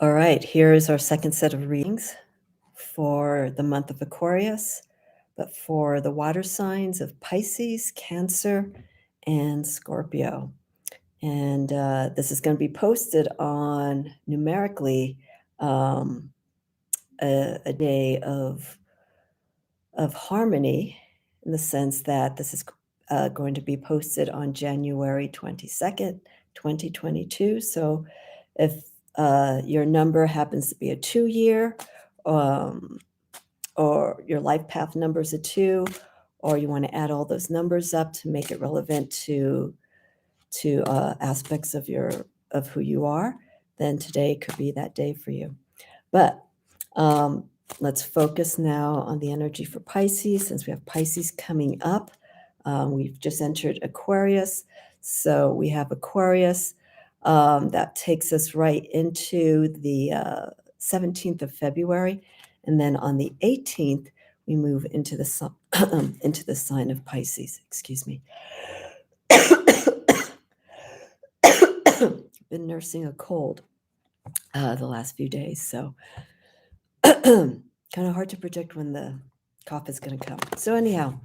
All right, here's our second set of readings for the month of Aquarius, but for the water signs of Pisces, Cancer, and Scorpio. And this is going to be posted on numerically a day of harmony, in the sense that this is going to be posted on January 22nd, 2022. So if your number happens to be a 2-year, or your life path number is a 2, or you want to add all those numbers up to make it relevant to aspects of who you are, then today could be that day for you. But let's focus now on the energy for Pisces, since we have Pisces coming up. We've just entered Aquarius. So we have Aquarius that takes us right into the 17th of February. And then on the 18th, we move into the into the sign of Pisces. Excuse me. Been nursing a cold the last few days, so kind of hard to predict when the cough is going to come. So anyhow,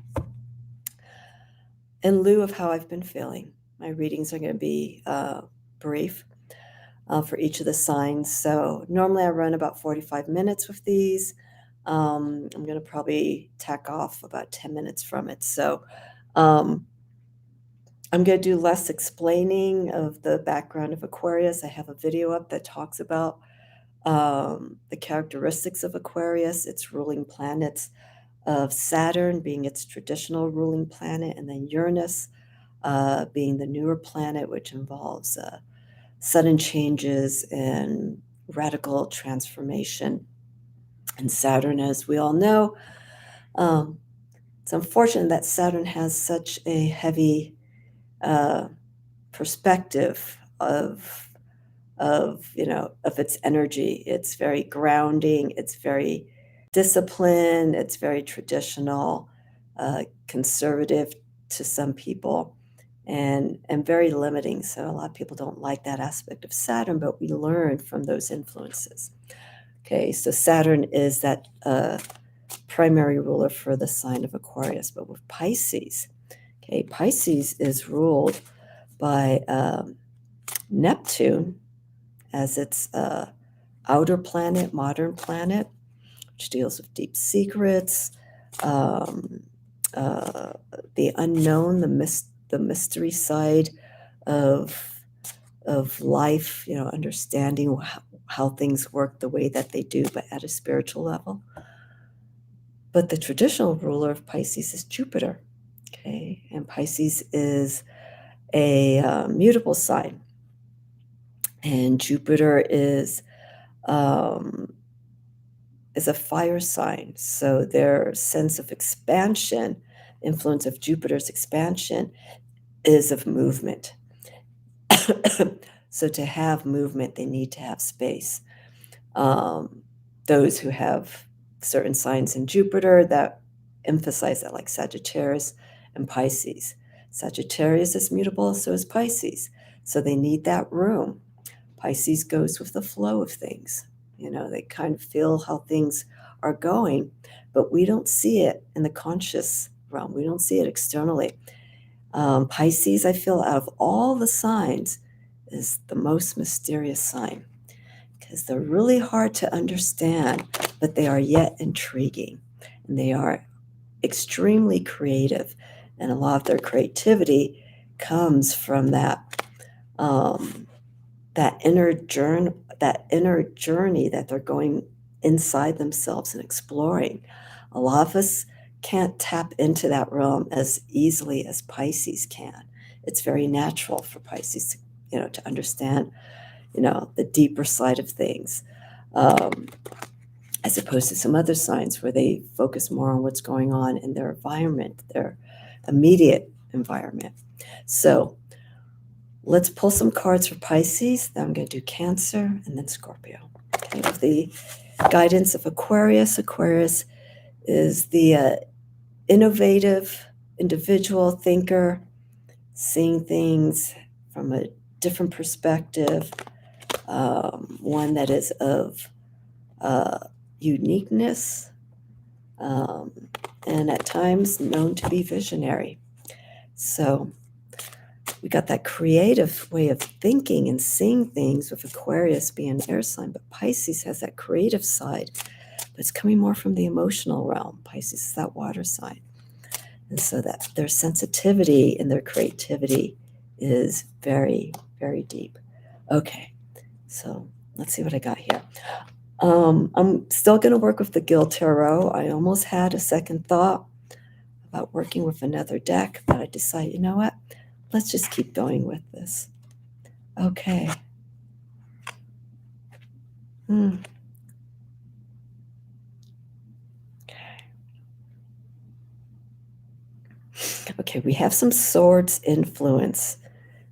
in lieu of how I've been feeling, my readings are going to be brief for each of the signs. So normally I run about 45 minutes with these. I'm going to probably tack off about 10 minutes from it. So I'm going to do less explaining of the background of Aquarius. I have a video up that talks about the characteristics of Aquarius, its ruling planets, of Saturn being its traditional ruling planet, and then Uranus being the newer planet, which involves sudden changes and radical transformation. And Saturn, as we all know, it's unfortunate that Saturn has such a heavy perspective of its energy. It's very grounding. It's very disciplined. It's very traditional, conservative to some people, and very limiting. So a lot of people don't like that aspect of Saturn, but we learn from those influences. Okay, so Saturn is that primary ruler for the sign of Aquarius. But with Pisces, okay, Pisces is ruled by Neptune as its outer planet, modern planet, which deals with deep secrets, the unknown, the mystery side of life, understanding how things work the way that they do, but at a spiritual level. But the traditional ruler of Pisces is Jupiter, okay? And Pisces is a mutable sign. And Jupiter is a fire sign. So their sense of expansion, influence of Jupiter's expansion, is of movement. So to have movement, they need to have space. Those who have certain signs in Jupiter that emphasize that, like Sagittarius and Pisces. Sagittarius is mutable, so is Pisces. So they need that room. Pisces goes with the flow of things. They kind of feel how things are going, but we don't see it in the conscious realm. We don't see it externally. Pisces, I feel, out of all the signs, is the most mysterious sign, because they're really hard to understand, but they are yet intriguing, and they are extremely creative, and a lot of their creativity comes from that inner journey that they're going inside themselves and exploring. A lot of us can't tap into that realm as easily as Pisces can. It's very natural for Pisces to understand the deeper side of things, as opposed to some other signs where they focus more on what's going on in their environment, their immediate environment. So let's pull some cards for Pisces. Then I'm going to do Cancer and then Scorpio. Okay, with the guidance of Aquarius. Aquarius is the innovative individual thinker, seeing things from a different perspective, one that is of uniqueness, and at times known to be visionary. So we got that creative way of thinking and seeing things with Aquarius being an air sign, but Pisces has that creative side, but it's coming more from the emotional realm. Pisces is that water sign. And so that their sensitivity and their creativity is very, very deep. Okay, so let's see what I got here. I'm still going to work with the Guild Tarot. I almost had a second thought about working with another deck, but I decided, you know what? Let's just keep going with this. Okay. Okay, we have some swords influence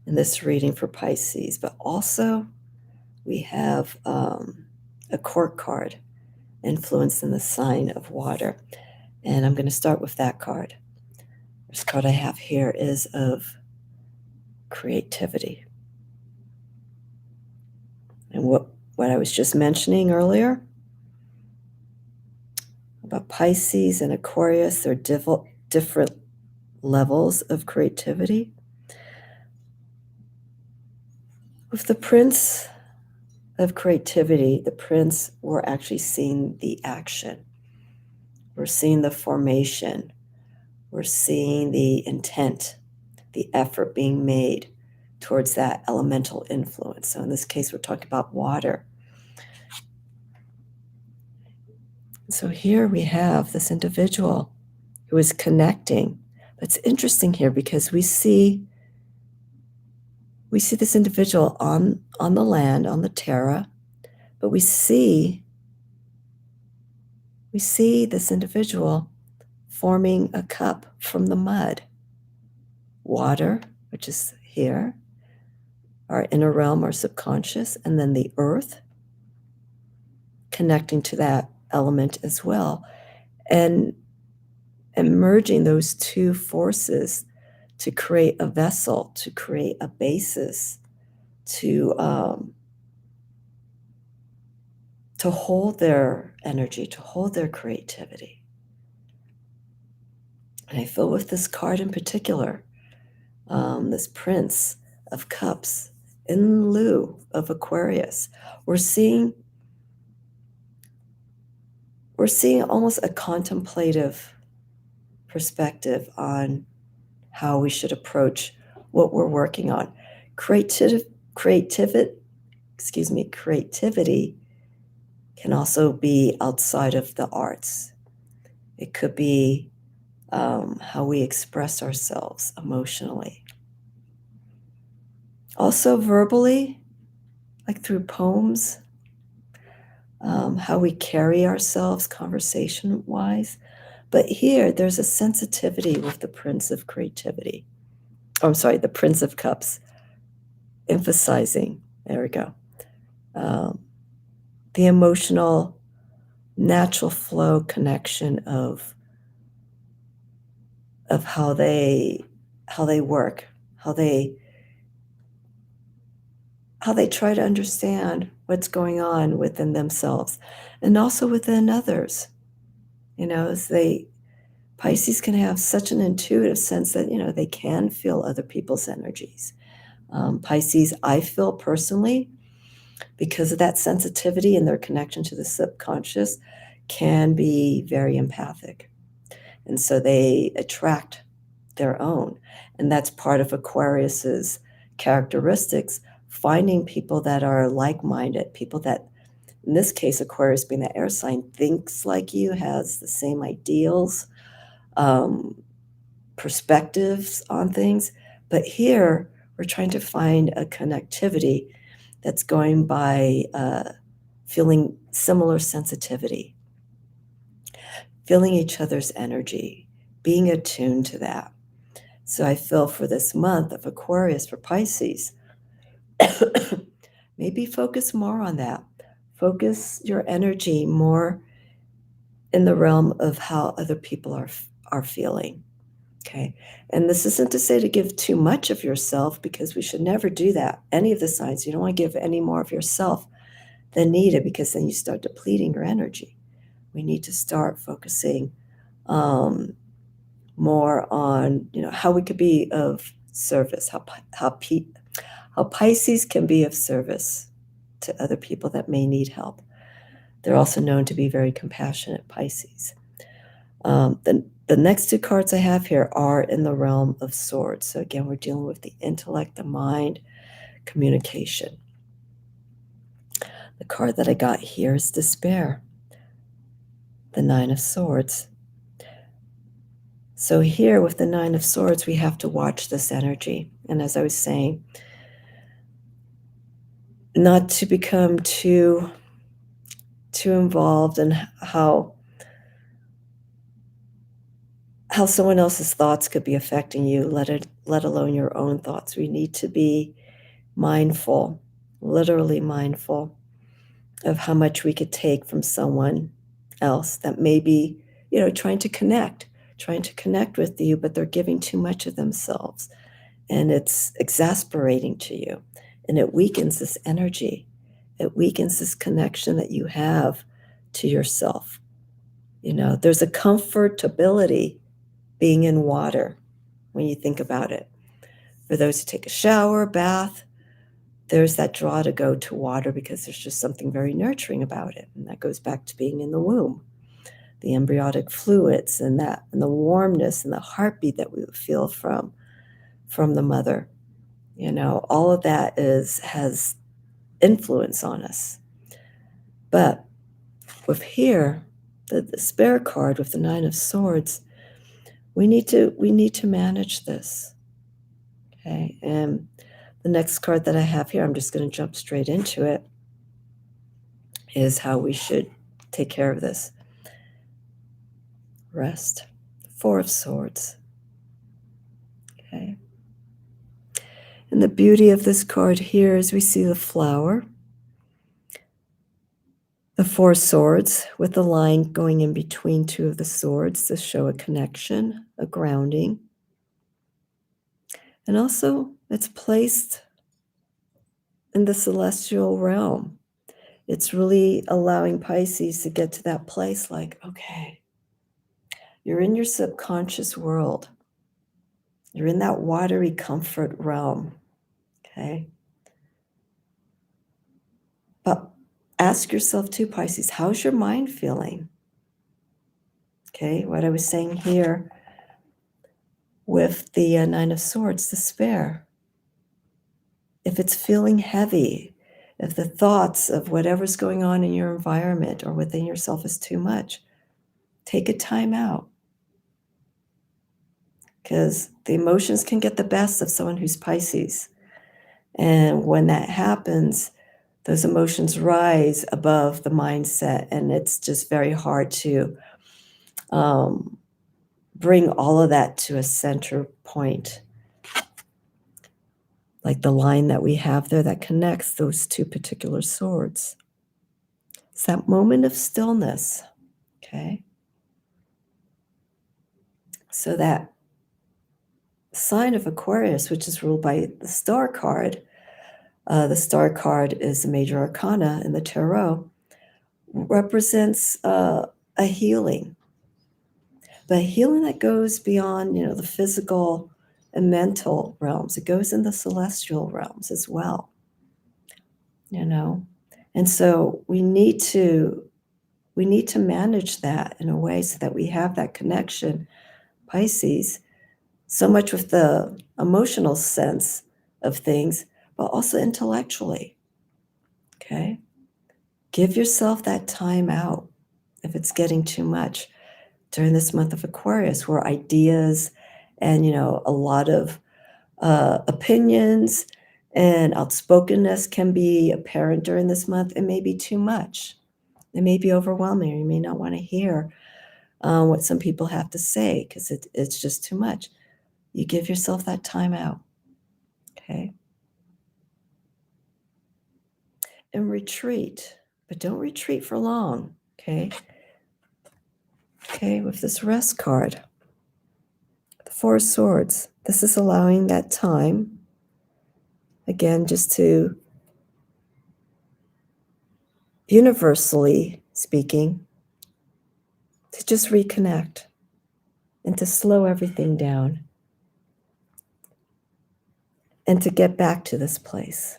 in this reading for Pisces, but also we have a court card influence in the sign of water. And I'm going to start with that card. This card I have here is of creativity. And what I was just mentioning earlier about Pisces and Aquarius, they're different levels of creativity. With the Prince of Creativity, the Prince, we're actually seeing the action. We're seeing the formation. We're seeing the intent, the effort being made towards that elemental influence. So in this case, we're talking about water. So here we have this individual who is connecting. It's interesting here because we see this individual on the land, on the terra, but we see this individual forming a cup from the mud. Water, which is here, our inner realm, our subconscious, and then the earth, connecting to that element as well. And merging those two forces to create a vessel, to create a basis, to hold their energy, to hold their creativity. And I feel with this card in particular, this Prince of Cups in lieu of Aquarius, we're seeing almost a contemplative perspective on how we should approach what we're working on. Creativity can also be outside of the arts. It could be how we express ourselves emotionally. Also verbally, like through poems, how we carry ourselves conversation-wise. But here, there's a sensitivity with the Prince of Creativity. Oh, I'm sorry, the Prince of Cups, emphasizing, there we go, the emotional, natural flow connection of how they work, how they try to understand what's going on within themselves and also within others. Pisces can have such an intuitive sense that, they can feel other people's energies. Pisces, I feel personally, because of that sensitivity and their connection to the subconscious, can be very empathic. And so they attract their own. And that's part of Aquarius's characteristics, finding people that are like-minded, people that, in this case, Aquarius being the air sign, thinks like you, has the same ideals, perspectives on things. But here, we're trying to find a connectivity that's going by feeling similar sensitivity, feeling each other's energy, being attuned to that. So I feel for this month of Aquarius for Pisces, maybe focus more on that. Focus your energy more in the realm of how other people are feeling. Okay. And this isn't to say to give too much of yourself, because we should never do that. Any of the signs, you don't want to give any more of yourself than needed, because then you start depleting your energy. We need to start focusing more on, how we could be of service, how Pisces can be of service to other people that may need help. They're also known to be very compassionate, Pisces. The next two cards I have here are in the realm of swords. So again, we're dealing with the intellect, the mind, communication. The card that I got here is despair, the Nine of Swords. So here with the Nine of Swords, we have to watch this energy. And as I was saying, not to become too involved in how someone else's thoughts could be affecting you, let alone your own thoughts. We need to be mindful, literally mindful, of how much we could take from someone else that may be, trying to connect with you, but they're giving too much of themselves. And it's exasperating to you. And it weakens this energy. It weakens this connection that you have to yourself. There's a comfortability being in water when you think about it. For those who take a shower, bath, there's that draw to go to water because there's just something very nurturing about it. And that goes back to being in the womb, the embryonic fluids and the warmness and the heartbeat that we feel from the mother. All of that has influence on us. But with here, the despair card with the Nine of Swords, we need to manage this. Okay, and the next card that I have here, I'm just going to jump straight into it, is how we should take care of this. Rest. Four of Swords. Okay. And the beauty of this card here is we see the flower, the Four Swords with the line going in between two of the swords to show a connection, a grounding. And also it's placed in the celestial realm. It's really allowing Pisces to get to that place like, okay, you're in your subconscious world. You're in that watery comfort realm, okay? But ask yourself too, Pisces, how's your mind feeling? Okay, what I was saying here with the Nine of Swords, despair. If it's feeling heavy, if the thoughts of whatever's going on in your environment or within yourself is too much, take a time out. Because the emotions can get the best of someone who's Pisces. And when that happens, those emotions rise above the mindset, and it's just very hard to bring all of that to a center point. Like the line that we have there that connects those two particular swords. It's that moment of stillness, okay? So that sign of Aquarius, which is ruled by the star card is the major arcana in the tarot, represents a healing. But a healing that goes beyond, the physical and mental realms. It goes in the celestial realms as well, And so we need to manage that in a way so that we have that connection, Pisces, so much with the emotional sense of things, but also intellectually, okay? Give yourself that time out if it's getting too much during this month of Aquarius, where ideas and, a lot of opinions and outspokenness can be apparent during this month. It may be too much. It may be overwhelming. You may not want to hear what some people have to say because it's just too much. You give yourself that time out, okay? And retreat, but don't retreat for long, okay? Okay, with this rest card, the Four of Swords. This is allowing that time, again, just to, universally speaking, to just reconnect and to slow everything down and to get back to this place,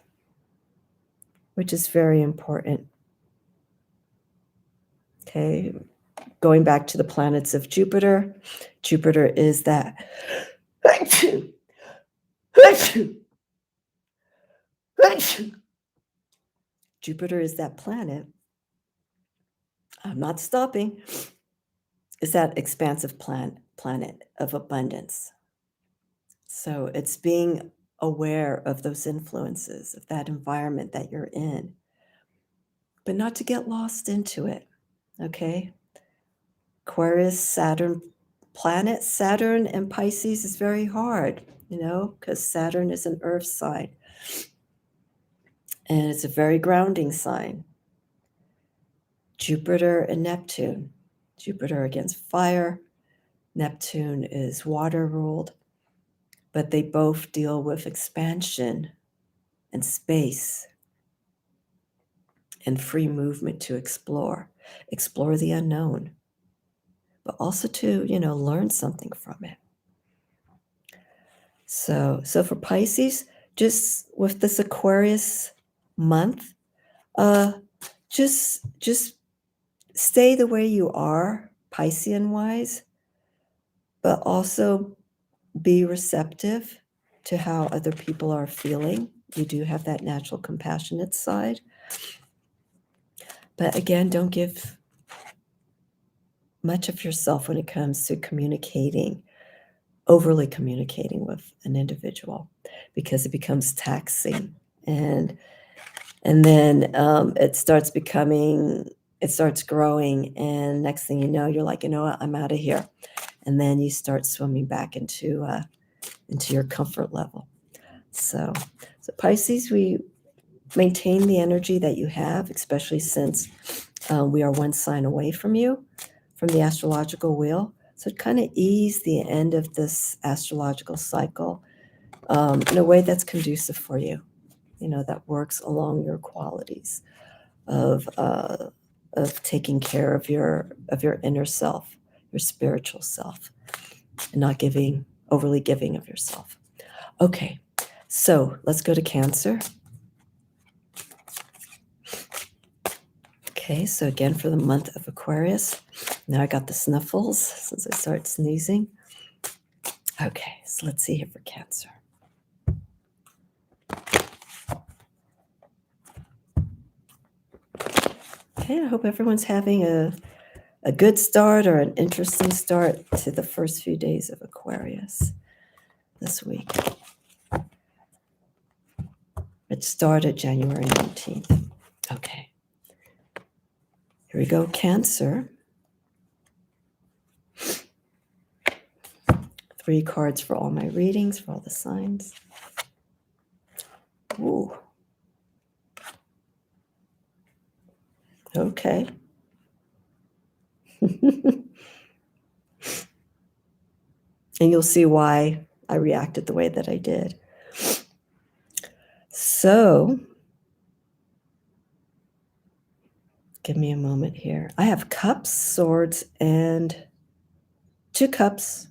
which is very important. Okay, going back to the planets of Jupiter. Jupiter is that Jupiter is that planet. I'm not stopping. Is that expansive planet of abundance. So it's being aware of those influences, of that environment that you're in, but not to get lost into it. Okay? Aquarius, Saturn planet, Saturn and Pisces is very hard, because Saturn is an earth sign. And it's a very grounding sign. Jupiter and Neptune. Jupiter against fire. Neptune is water ruled. But they both deal with expansion and space and free movement to explore the unknown, but also to, learn something from it. So for Pisces, just with this Aquarius month, just stay the way you are, Piscean wise, but also be receptive to how other people are feeling. You do have that natural compassionate side. But again, don't give much of yourself when it comes to overly communicating with an individual, because it becomes taxing. And then it starts growing. And next thing you know, you're like, you know what, I'm out of here. And then you start swimming back into your comfort level. So Pisces, we maintain the energy that you have, especially since we are one sign away from you, from the astrological wheel. So it kind of ease the end of this astrological cycle in a way that's conducive for you, that works along your qualities of taking care of your inner self, your spiritual self, and not overly giving of yourself. Okay, so let's go to Cancer. Okay, so again for the month of Aquarius. Now I got the sniffles since I started sneezing. Okay, so let's see here for Cancer. Okay, I hope everyone's having a good start or an interesting start to the first few days of Aquarius this week. It started January 19th. Okay. Here we go, Cancer. 3 cards for all my readings, for all the signs. Ooh. Okay. And you'll see why I reacted the way that I did. So, give me a moment here. I have cups, swords, and 2 cups.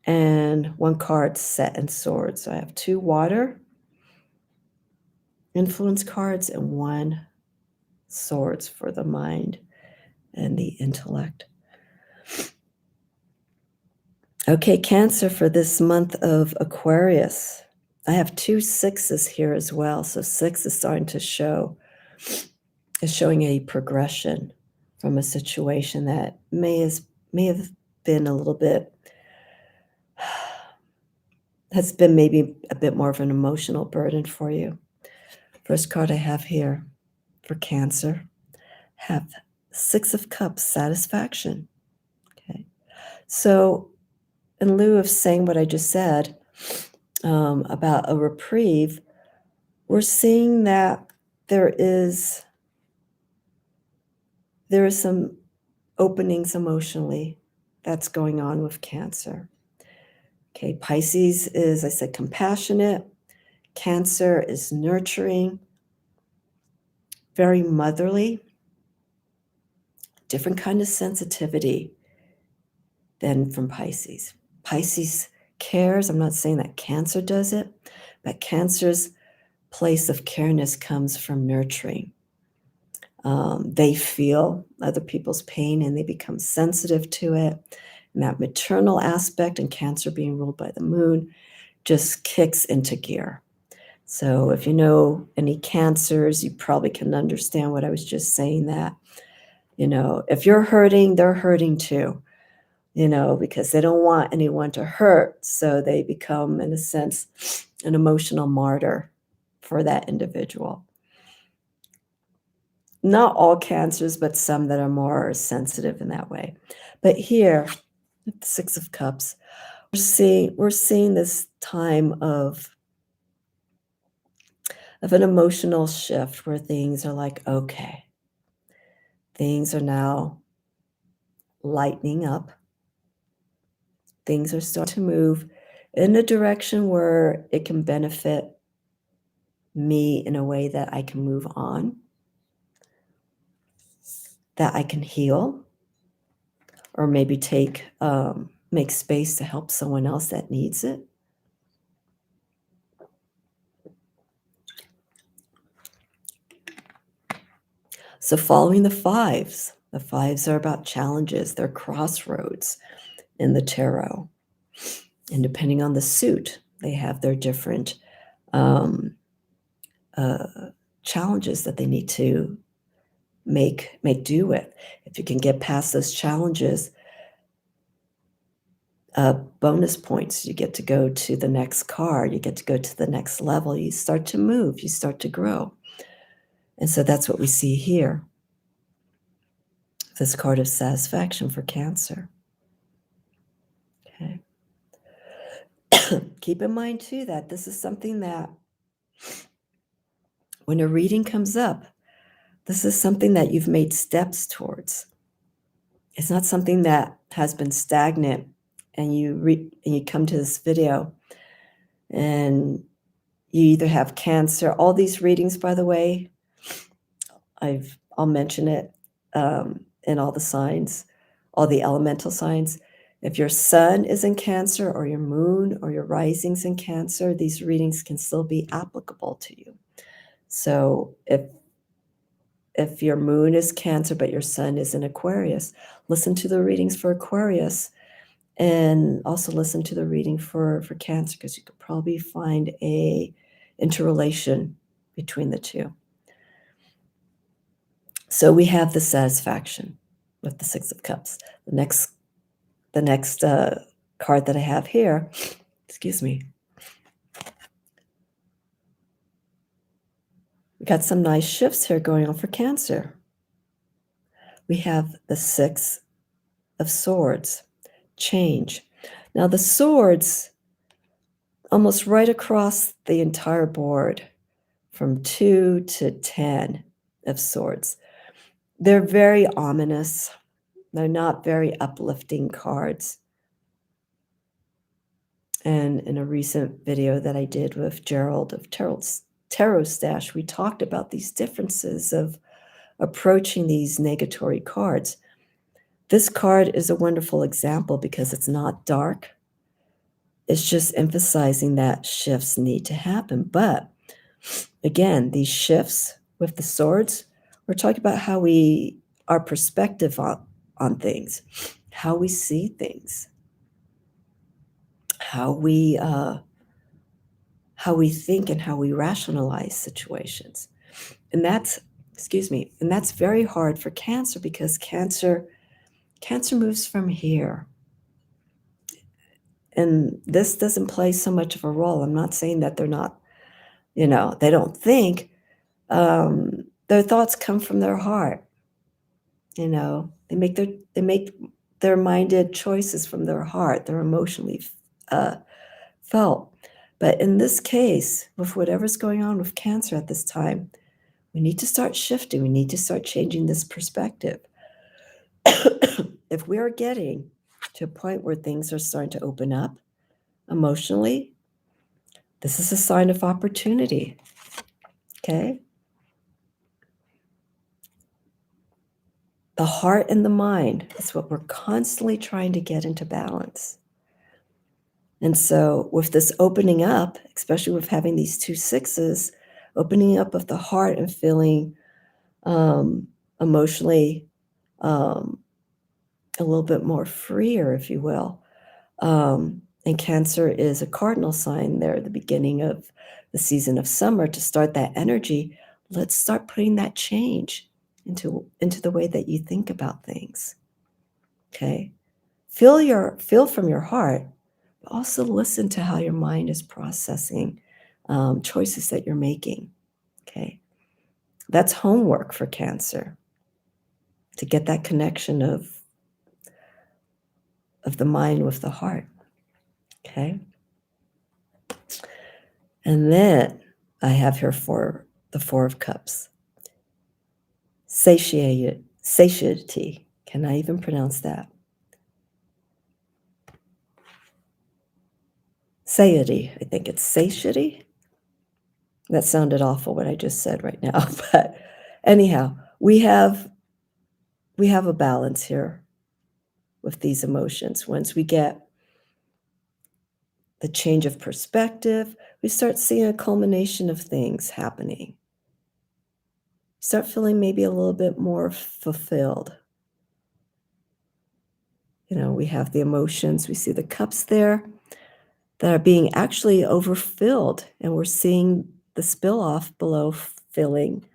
And 1 card set and swords. So I have 2 water influence cards and 1 swords for the mind and the intellect. Okay, Cancer, for this month of Aquarius, I have 2 6s here as well. So 6 is starting to is showing a progression from a situation that may have been a little bit, has been maybe a bit more of an emotional burden for you. First card I have here for Cancer, have 6 of Cups, satisfaction. Okay, so in lieu of saying what I just said about a reprieve, we're seeing that there is some openings emotionally that's going on with Cancer. Okay, Pisces is, I said, compassionate. Cancer is nurturing, very motherly, different kind of sensitivity than from Pisces. Pisces cares. I'm not saying that Cancer does it, but Cancer's place of careness comes from nurturing. They feel other people's pain and they become sensitive to it. And that maternal aspect, and Cancer being ruled by the moon, just kicks into gear. So if you know any Cancers, you probably can understand what I was just saying, that, if you're hurting, they're hurting too, because they don't want anyone to hurt. So they become, in a sense, an emotional martyr for that individual. Not all Cancers, but some that are more sensitive in that way. But here, with the Six of Cups, we're seeing this time of an emotional shift where things are like, okay, things are now lightening up. Things are starting to move in a direction where it can benefit me in a way that I can move on, that I can heal, or maybe make space to help someone else that needs it. So following the fives are about challenges. They're crossroads in the tarot. And depending on the suit, they have their different challenges that they need to make do with. If you can get past those challenges, bonus points, you get to go to the next card, you get to go to the next level, you start to move, you start to grow. And so that's what we see here. This card of satisfaction for Cancer. Okay. Keep in mind too that this is something that when a reading comes up, this is something that you've made steps towards. It's not something that has been stagnant and you come to this video and you either have Cancer. All these readings, by the way, I'll mention it in all the signs, all the elemental signs. If your sun is in Cancer or your moon or your rising's in Cancer, these readings can still be applicable to you. So if your moon is Cancer but your sun is in Aquarius, listen to the readings for Aquarius and also listen to the reading for Cancer, because you could probably find a interrelation between the two. So we have the satisfaction with the Six of Cups. The next card that I have here, excuse me, we got some nice shifts here going on for Cancer. We have the Six of Swords, change. Now the swords, almost right across the entire board, from 2 to 10 of Swords. They're very ominous. They're not very uplifting cards. And in a recent video that I did with Gerald of Tarot Stash, we talked about these differences of approaching these negatory cards. This card is a wonderful example because it's not dark. It's just emphasizing that shifts need to happen. But again, these shifts with the swords, we're talking about our perspective on things, how we see things, how we think and how we rationalize situations. And that's very hard for Cancer, because Cancer moves from here. And this doesn't play so much of a role. I'm not saying that they're not, they don't think. Their thoughts come from their heart. They make their minded choices from their heart. They're emotionally felt. But in this case, with whatever's going on with Cancer at this time, we need to start shifting. We need to start changing this perspective. If we are getting to a point where things are starting to open up emotionally. This is a sign of opportunity, okay? The heart and the mind is what we're constantly trying to get into balance. And so with this opening up, especially with having these 2 sixes, opening up of the heart and feeling emotionally a little bit more freer, if you will. And Cancer is a cardinal sign there at the beginning of the season of summer. To start that energy, let's start putting that change into the way that you think about things. Okay? Feel from your heart, but also listen to how your mind is processing choices that you're making. Okay? That's homework for Cancer, to get that connection of the mind with the heart. Okay? And then I have here for the 4 of Cups. Satiety. Can I even pronounce that? Satiety. I think it's satiety. That sounded awful what I just said right now. But anyhow, we have a balance here with these emotions. Once we get the change of perspective, we start seeing a culmination of things happening. Start feeling maybe a little bit more fulfilled. You know, we have the emotions, we see the cups there that are being actually overfilled, and we're seeing the spill off below filling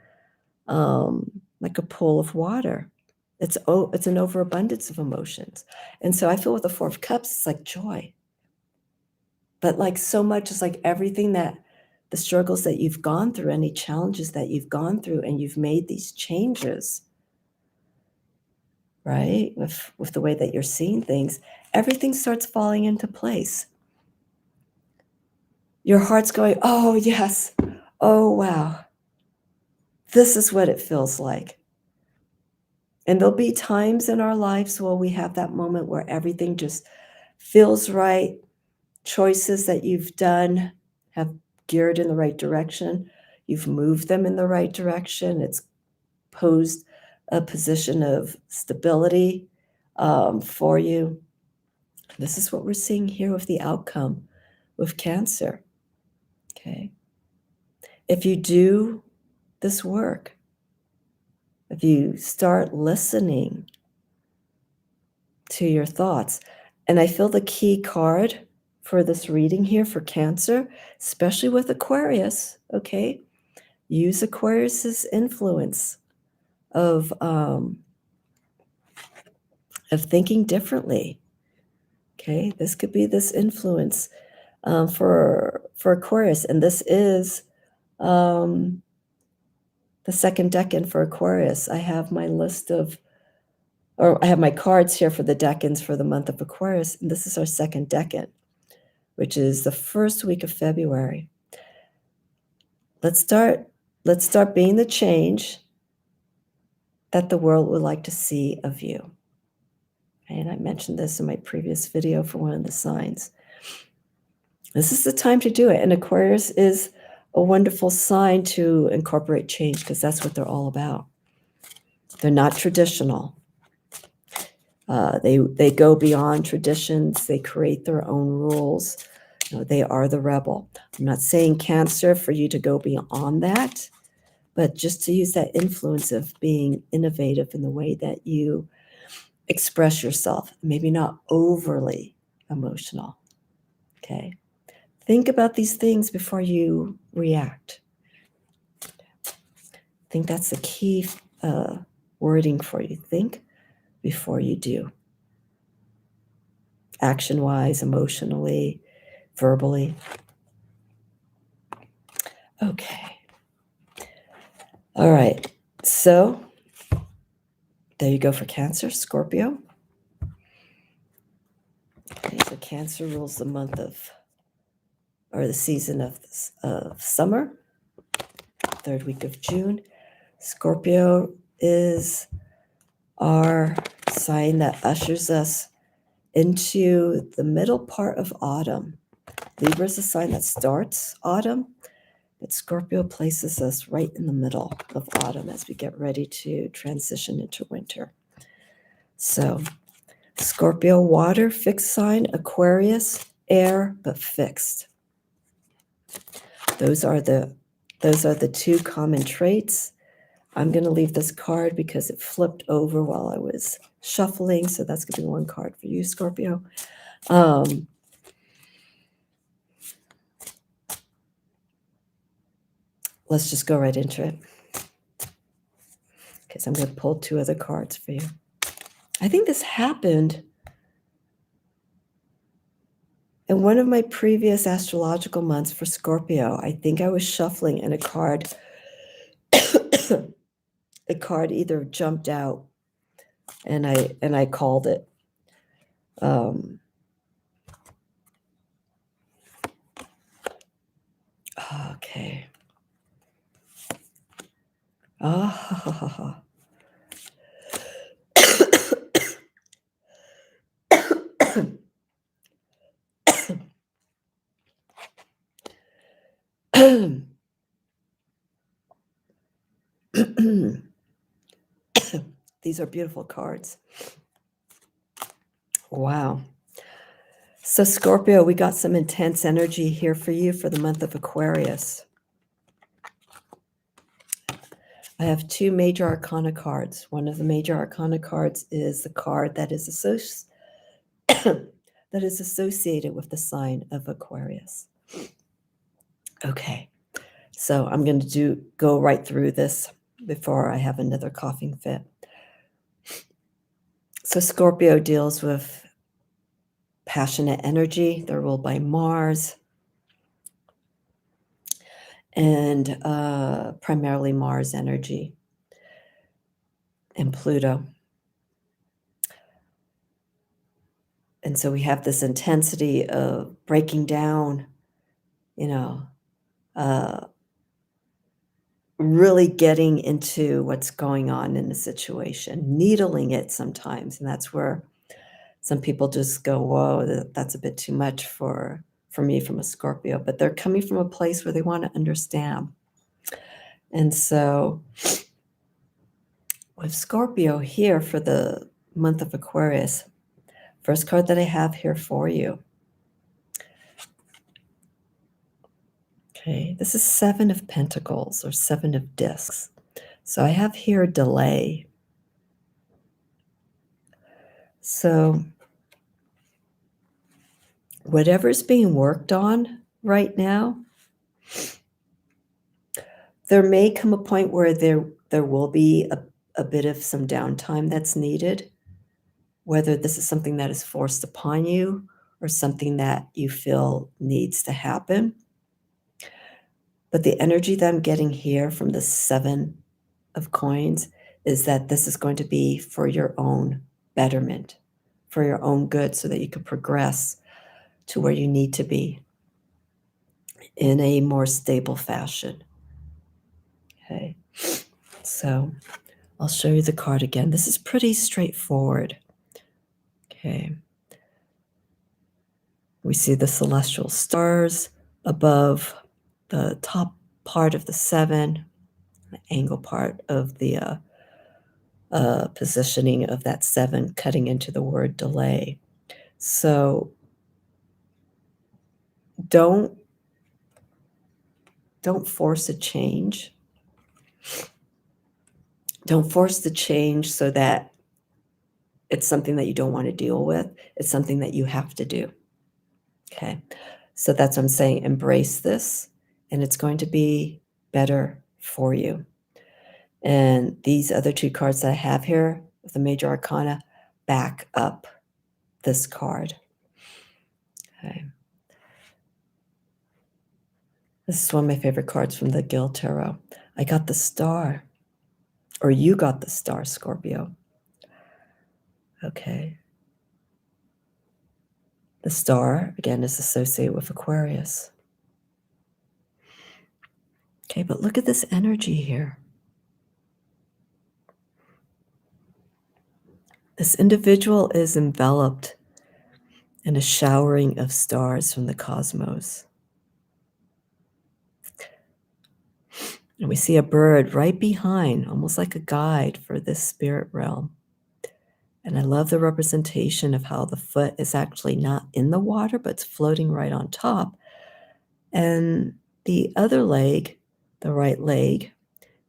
like a pool of water. It's an overabundance of emotions. And so I feel with the 4 of Cups, it's like joy. But like so much is like everything that the struggles that you've gone through, any challenges that you've gone through, and you've made these changes, right? With the way that you're seeing things, everything starts falling into place. Your heart's going, oh, yes. Oh, wow. This is what it feels like. And there'll be times in our lives where we have that moment where everything just feels right. Choices that you've done have geared in the right direction. You've moved them in the right direction. It's posed a position of stability for you. This is what we're seeing here with the outcome with Cancer. Okay. If you do this work, if you start listening to your thoughts, and I feel the key card for this reading here for Cancer, especially with Aquarius, okay? Use Aquarius's influence of thinking differently. Okay, this could be this influence for Aquarius, and this is the second decan for Aquarius. I have my list of, or I have my cards here for the decans for the month of Aquarius, and this is our second decan, which is the first week of February. Let's start being the change that the world would like to see of you. And I mentioned this in my previous video for one of the signs. This is the time to do it. And Aquarius is a wonderful sign to incorporate change, because that's what they're all about. They're not traditional. They go beyond traditions. They create their own rules. You know, they are the rebel. I'm not saying Cancer for you to go beyond that, but just to use that influence of being innovative in the way that you express yourself, maybe not overly emotional. Okay. Think about these things before you react. I think that's the key wording for you. Think before you do. Action-wise, emotionally, verbally. Okay. All right. So there you go for Cancer, Scorpio. Okay, so Cancer rules the month of, or the season of summer, third week of June. Scorpio is our sign that ushers us into the middle part of autumn. Libra is a sign that starts autumn, but Scorpio places us right in the middle of autumn as we get ready to transition into winter. So Scorpio, water, fixed sign. Aquarius, air, but fixed. Those are the two common traits. I'm going to leave this card because it flipped over while I was shuffling, so that's going to be one card for you, Scorpio. Let's just go right into it. Okay, so I'm going to pull two other cards for you. I think this happened in one of my previous astrological months for Scorpio. I think I was shuffling and a card either jumped out and I called it. Okay. These are beautiful cards. Wow. So Scorpio, we got some intense energy here for you for the month of Aquarius. I have two major arcana cards. One of the major arcana cards is the card that is associated with the sign of Aquarius. Okay, so I'm going to go right through this before I have another coughing fit. So Scorpio deals with passionate energy. They're ruled by Mars and primarily Mars energy and Pluto. And so we have this intensity of breaking down, really getting into what's going on in the situation, needling it sometimes. And that's where some people just go, whoa, that's a bit too much for me from a Scorpio. But they're coming from a place where they want to understand. And so with Scorpio here for the month of Aquarius, first card that I have here for you. Okay, this is Seven of Pentacles or Seven of Discs. So I have here delay. So whatever's being worked on right now, there may come a point where there will be a bit of some downtime that's needed, whether this is something that is forced upon you or something that you feel needs to happen. But the energy that I'm getting here from the Seven of Coins is that this is going to be for your own betterment, for your own good, so that you can progress to where you need to be in a more stable fashion. Okay, so I'll show you the card again. This is pretty straightforward. Okay, we see the celestial stars above the top part of the seven, the angle part of the positioning of that seven, cutting into the word delay. So don't force a change. Don't force the change so that it's something that you don't want to deal with. It's something that you have to do. Okay. So that's what I'm saying. Embrace this, and it's going to be better for you. And these other two cards that I have here, the major arcana, back up this card. Okay. This is one of my favorite cards from the Gil Tarot. I got the star, or you got the star, Scorpio. Okay. The star, again, is associated with Aquarius. Okay, but look at this energy here. This individual is enveloped and a showering of stars from the cosmos. And we see a bird right behind, almost like a guide for this spirit realm. And I love the representation of how the foot is actually not in the water, but it's floating right on top. And the other leg, the right leg,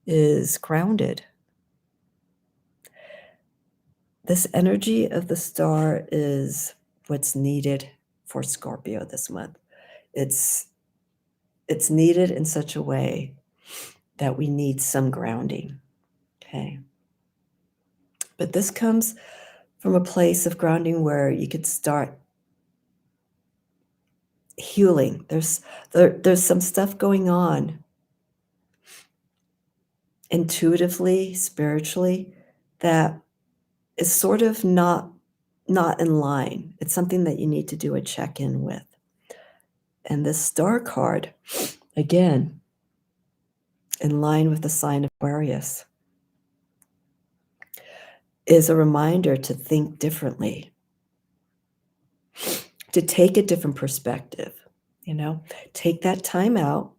is grounded. This energy of the star is what's needed for Scorpio this month. It's needed in such a way that we need some grounding. Okay. But this comes from a place of grounding where you could start healing. There's some stuff going on intuitively, spiritually, that is sort of not in line. It's something that you need to do a check-in with. And this star card, again, in line with the sign of Aquarius, is a reminder to think differently, to take a different perspective, take that time out,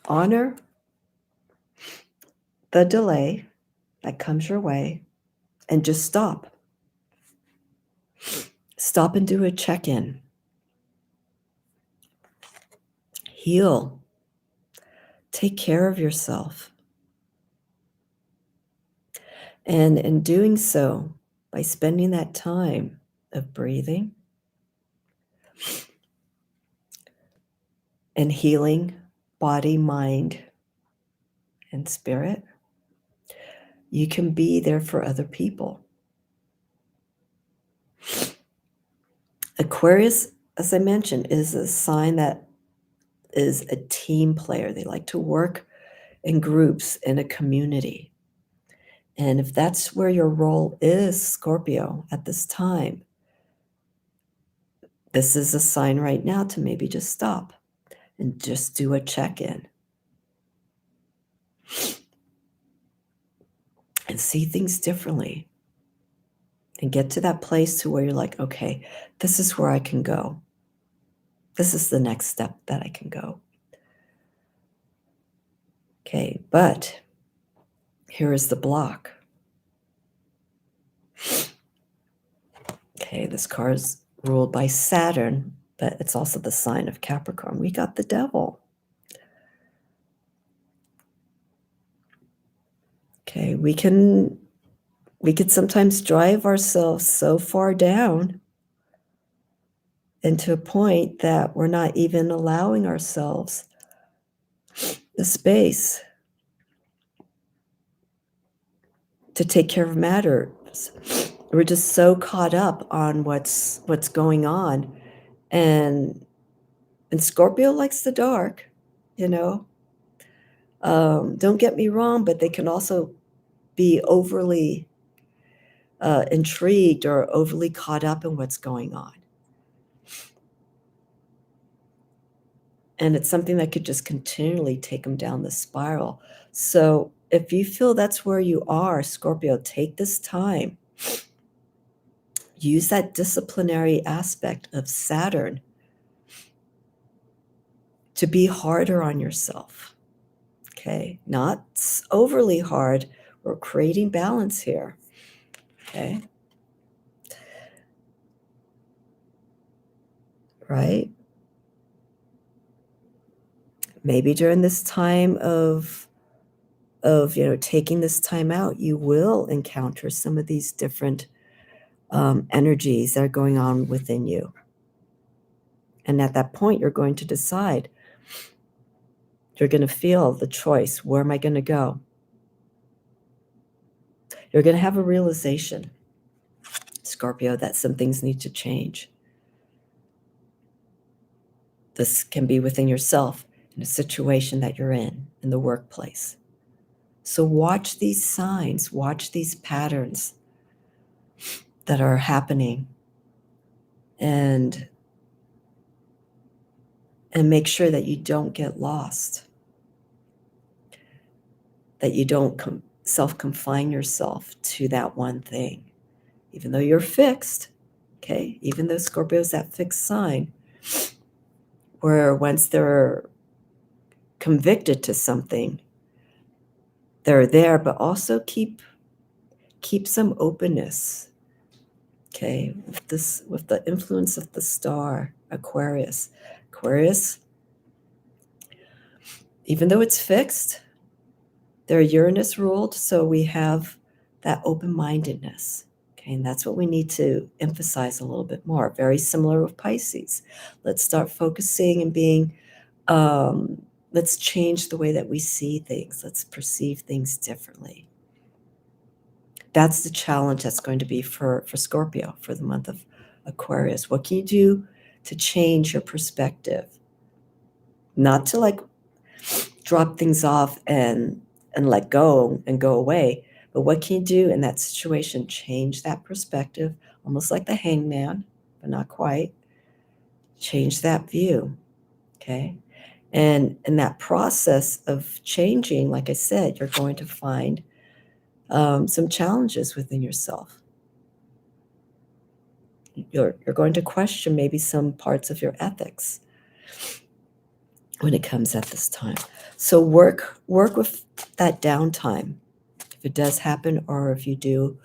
honor the delay that comes your way, and just stop. Stop and do a check-in. Heal. Take care of yourself. And in doing so, by spending that time of breathing and healing body, mind, and spirit, you can be there for other people. Aquarius, as I mentioned, is a sign that is a team player. They like to work in groups in a community. And if that's where your role is, Scorpio, at this time, this is a sign right now to maybe just stop and just do a check-in and see things differently and get to that place to where you're like, okay, this is where I can go. This is the next step that I can go. Okay, but here is the block. Okay, this card is ruled by Saturn, but it's also the sign of Capricorn. We got the devil. Okay, we could sometimes drive ourselves so far down into a point that we're not even allowing ourselves the space to take care of matters. We're just so caught up on what's going on. And Scorpio likes the dark, Don't get me wrong, but they can also be overly intrigued or overly caught up in what's going on. And it's something that could just continually take them down the spiral. So if you feel that's where you are, Scorpio, take this time. Use that disciplinary aspect of Saturn to be harder on yourself. Okay, not overly hard. We're creating balance here. Okay. Right? Maybe during this time of taking this time out, you will encounter some of these different energies that are going on within you. And at that point, you're going to decide. You're going to feel the choice. Where am I going to go? You're going to have a realization, Scorpio, that some things need to change. This can be within yourself, in a situation that you're in the workplace. So watch these signs, watch these patterns that are happening, and make sure that you don't get lost, that you don't self-confine yourself to that one thing. Even though you're fixed, Okay, even though Scorpio is that fixed sign, where once they're convicted to something, they're there, but also keep some openness. Okay, with the influence of the star, Aquarius. Aquarius, even though it's fixed, they're Uranus ruled, so we have that open-mindedness. Okay, and that's what we need to emphasize a little bit more. Very similar with Pisces. Let's start focusing and being, let's change the way that we see things. Let's perceive things differently. That's the challenge that's going to be for Scorpio for the month of Aquarius. What can you do to change your perspective? Not to like drop things off and let go and go away, but what can you do in that situation? Change that perspective, almost like the hangman, but not quite. Change that view, okay? And in that process of changing, like I said, you're going to find some challenges within yourself. You're going to question maybe some parts of your ethics when it comes at this time. So work with that downtime. If it does happen, or if you do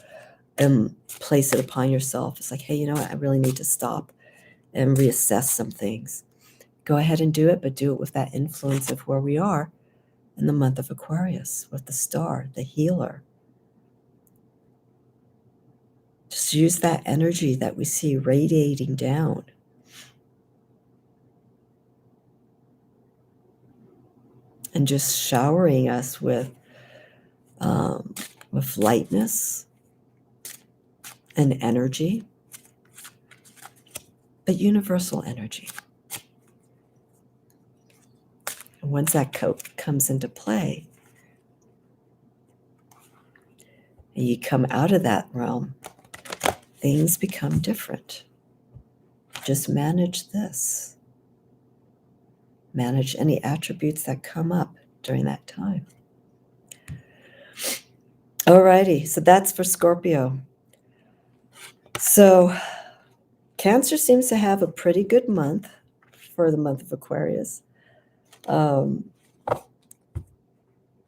place it upon yourself, it's like, hey, you know what? I really need to stop and reassess some things. Go ahead and do it, but do it with that influence of where we are in the month of Aquarius with the star, the healer. Just use that energy that we see radiating down. And just showering us with lightness and energy, but universal energy. And once that comes into play, and you come out of that realm, things become different. Just manage this. Manage any attributes that come up during that time. Alrighty, so that's for Scorpio. So Cancer seems to have a pretty good month for the month of Aquarius. And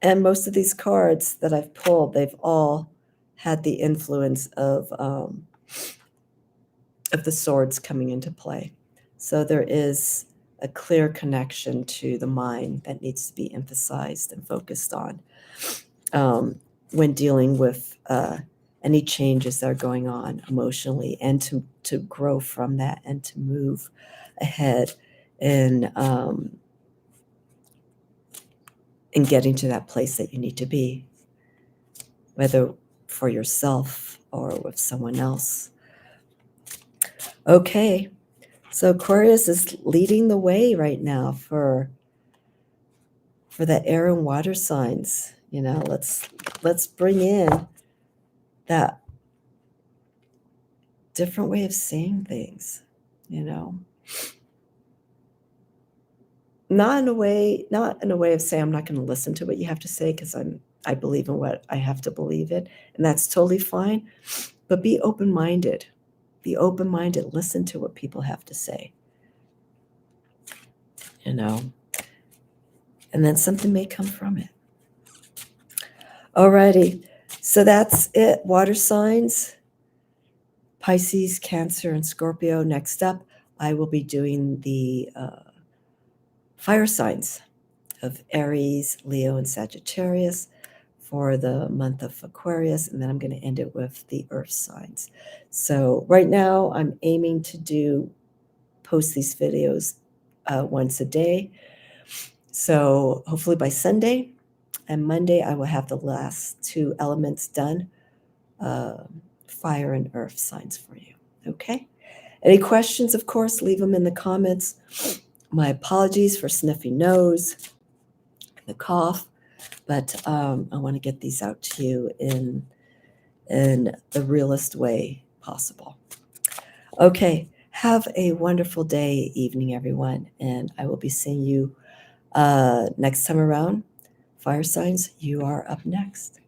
most of these cards that I've pulled, they've all had the influence of the swords coming into play. So there is a clear connection to the mind that needs to be emphasized and focused on when dealing with any changes that are going on emotionally, and to grow from that and to move ahead in getting to that place that you need to be, whether for yourself or with someone else. Okay, so Aquarius is leading the way right now for the air and water signs. You know, let's bring in that different way of saying things, you know. Not in a way of saying I'm not going to listen to what you have to say because I believe in what I have to believe in, and that's totally fine. But be open-minded. Be open-minded. Listen to what people have to say. You know, and then something may come from it. Alrighty, so that's it. Water signs, Pisces, Cancer, and Scorpio. Next up, I will be doing the fire signs of Aries, Leo, and Sagittarius for the month of Aquarius, and then I'm going to end it with the earth signs. So right now I'm aiming to post these videos once a day. So hopefully by Sunday and Monday I will have the last two elements done, fire and earth signs for you. Okay? Any questions, of course, leave them in the comments. My apologies for sniffy nose, the cough, but I want to get these out to you in the realest way possible. Okay, have a wonderful day, evening, everyone, and I will be seeing you next time around. Fire signs, you are up next.